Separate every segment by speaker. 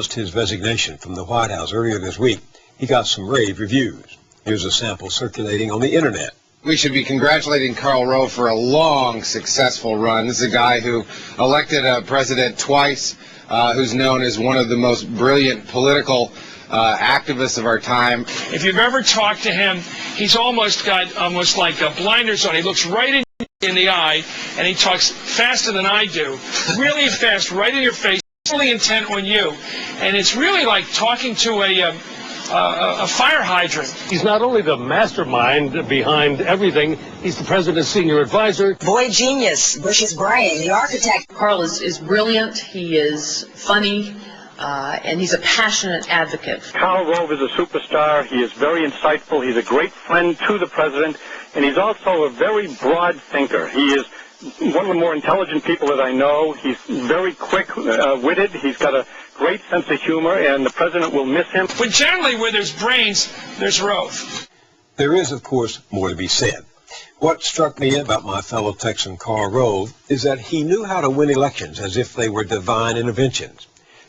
Speaker 1: his resignation from the White House earlier this week, he got some rave reviews. Here's a sample circulating on the internet.
Speaker 2: We should be congratulating Karl Rove for a long, successful run. This is a guy who elected a president twice, who's known as one of the most brilliant political activists of our time.
Speaker 3: If you've ever talked to him, he's almost like a blinders on. He looks right in the eye, and he talks faster than I do, really fast, right in your face, fully intent on you, and it's really like talking to a fire hydrant.
Speaker 4: He's not only the mastermind behind everything, he's the president's senior advisor.
Speaker 5: Boy genius, Bush's brain, the architect.
Speaker 6: Karl is brilliant, he is funny, and he's a passionate advocate.
Speaker 7: Karl Rove is a superstar. He is very insightful. He's a great friend to the president, and he's also a very broad thinker. He is one of the more intelligent people that I know. He's very quick-witted. He's got a great sense of humor, and the president will miss him.
Speaker 3: But generally, where there's brains, there's Rove.
Speaker 1: There is, of course, more to be said. What struck me about my fellow Texan Karl Rove is that he knew how to win elections as if they were divine interventions.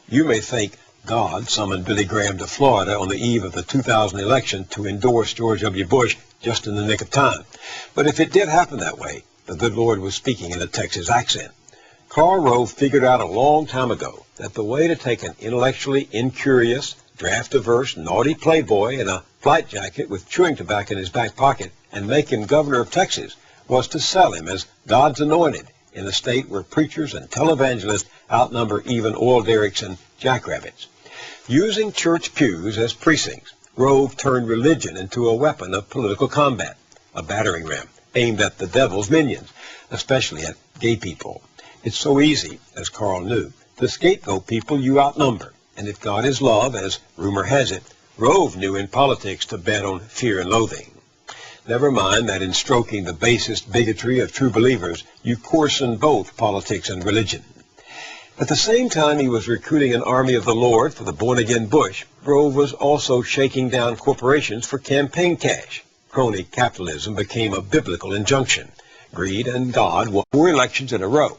Speaker 1: You may think God summoned Billy Graham to Florida on the eve of the 2000 election to endorse George W. Bush just in the nick of time. But if it did happen that way, the good Lord was speaking in a Texas accent. Karl Rove figured out a long time ago that the way to take an intellectually incurious, draft-averse, naughty playboy in a flight jacket with chewing tobacco in his back pocket and make him governor of Texas was to sell him as God's anointed in a state where preachers and televangelists outnumber even oil derricks and jackrabbits. Using church pews as precincts, Rove turned religion into a weapon of political combat, a battering ram aimed at the devil's minions, especially at gay people. It's so easy, as Karl knew, to scapegoat people you outnumber. And if God is love, as rumor has it, Rove knew in politics to bet on fear and loathing. Never mind that in stroking the basest bigotry of true believers, you coarsen both politics and religion. At the same time he was recruiting an army of the Lord for the born-again Bush, Rove was also shaking down corporations for campaign cash. Crony capitalism became a biblical injunction. Greed and God won 4 elections in a row,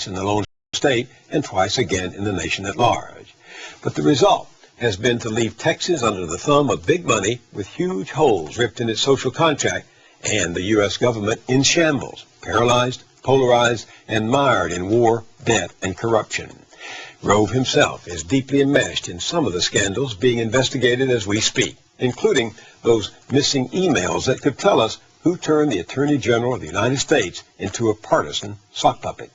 Speaker 1: in the lone state and twice again in the nation at large. But the result has been to leave Texas under the thumb of big money with huge holes ripped in its social contract and the U.S. government in shambles, paralyzed, polarized, and mired in war, debt, and corruption. Rove himself is deeply enmeshed in some of the scandals being investigated as we speak, including those missing emails that could tell us who turned the Attorney General of the United States into a partisan sock puppet.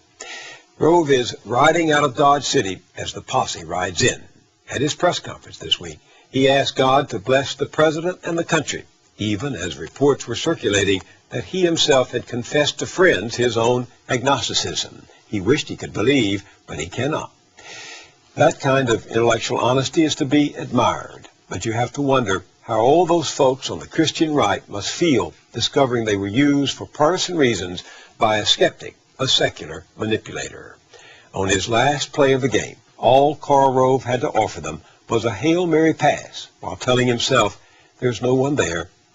Speaker 1: Rove is riding out of Dodge City as the posse rides in. At his press conference this week, he asked God to bless the president and the country, even as reports were circulating that he himself had confessed to friends his own agnosticism. He wished he could believe, but he cannot. That kind of intellectual honesty is to be admired, but you have to wonder how all those folks on the Christian right must feel discovering they were used for partisan reasons by a skeptic, a secular manipulator. On his last play of the game, all Karl Rove had to offer them was a Hail Mary pass while telling himself there's no one there